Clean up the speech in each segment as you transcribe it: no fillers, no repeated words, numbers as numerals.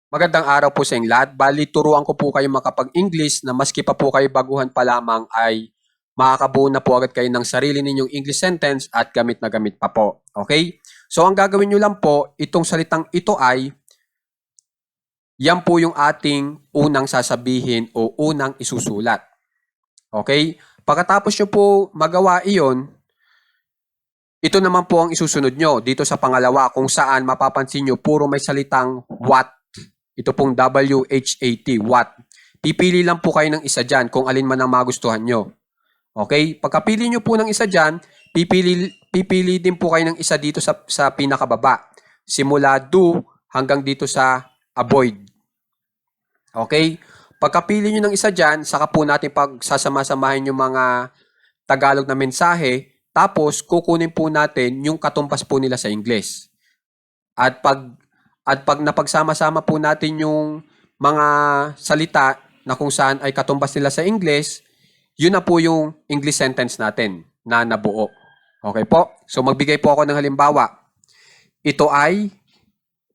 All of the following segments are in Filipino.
Magandang araw po sa inyong lahat. Bali, turuan ko po kayo makapag-English na maski pa po kayo baguhan pa lamang ay makakabuo na po agad kayo ng sarili ninyong English sentence at gamit na gamit pa po. Okay? So, ang gagawin nyo lang po, itong salitang ito ay, yan po yung ating unang sasabihin o unang isusulat. Okay? Pagkatapos nyo po magawa iyon, ito naman po ang isusunod nyo dito sa pangalawa kung saan mapapansin nyo puro may salitang what. Ito pong W-H-A-T, what. Pipili lang po kayo ng isa dyan kung alin man ang magustuhan nyo. Okay? Pagkapili nyo po ng isa dyan, pipili din po kayo ng isa dito sa pinakababa. Simula do hanggang dito sa avoid. Okay? Pagkapili nyo ng isa dyan, saka po natin pagsasama-samahin yung mga Tagalog na mensahe, tapos kukunin po natin yung katumbas po nila sa English. At pag napagsama-sama po natin yung mga salita na kung saan ay katumbas nila sa English, yun na po yung English sentence natin na nabuo. Okay po? So magbigay po ako ng halimbawa. Ito ay,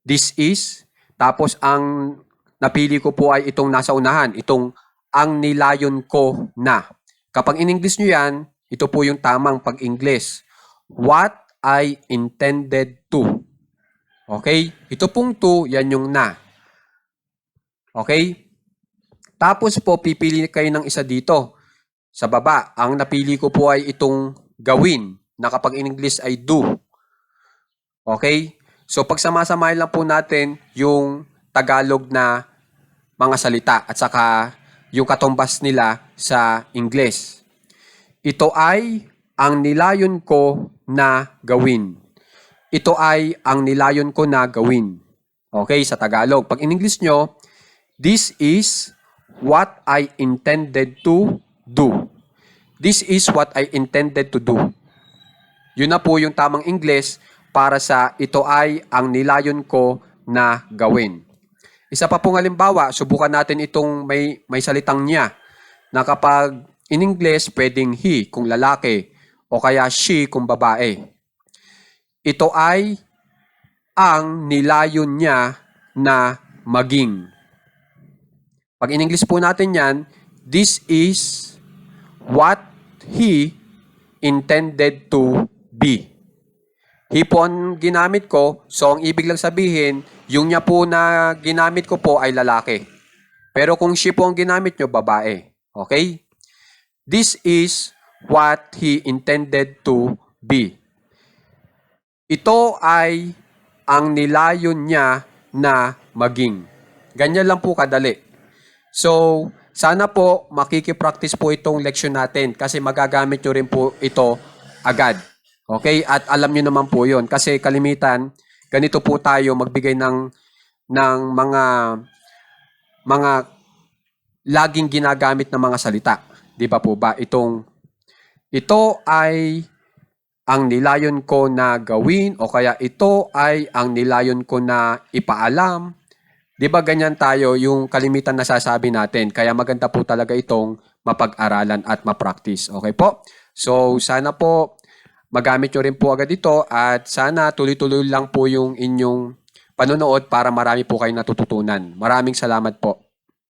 this is, tapos ang napili ko po ay itong nasa unahan, itong ang nilayon ko na. Kapag in-English nyo yan, ito po yung tamang pag-English. What I intended to. Okay? Ito pong to, yan yung na. Okay? Tapos po, pipili kayo ng isa dito. Sa baba, ang napili ko po ay itong gawin, na kapag in English ay do. Okay? So, pagsama-samahin lang po natin yung Tagalog na mga salita at saka yung katumbas nila sa English. Ito ay ang nilayon ko na gawin. Ito ay ang nilayon ko na gawin. Okay, sa Tagalog. Pag in English nyo, this is what I intended to do. This is what I intended to do. Yun na po yung tamang English para sa ito ay ang nilayon ko na gawin. Isa pa pong halimbawa, subukan natin itong may salitang niya na kapag in English, pwedeng he kung lalaki o kaya she kung babae. Ito ay ang nilayon niya na maging. Pag in English po natin yan, this is what he intended to be. He po ang ginamit ko, so ang ibig lang sabihin, yung niya po na ginamit ko po ay lalaki. Pero kung she po ang ginamit nyo, babae. Okay? This is what he intended to be. Ito ay ang nilayon niya na maging. Ganyan lang po kadali. So, sana po makikipractice po itong leksyon natin kasi magagamit nyo rin po ito agad. Okay? At alam nyo naman po yon kasi kalimitan, ganito po tayo magbigay ng mga laging ginagamit na mga salita. Di ba po ba? Ito ay ang nilayon ko na gawin o kaya ito ay ang nilayon ko na ipaalam. Di ba ganyan tayo yung kalimitan na sasabi natin? Kaya maganda po talaga itong mapag-aralan at ma-practice. Okay po? So sana po magamit nyo rin po agad ito at sana tuloy-tuloy lang po yung inyong panonood para marami po kayong natututunan. Maraming salamat po.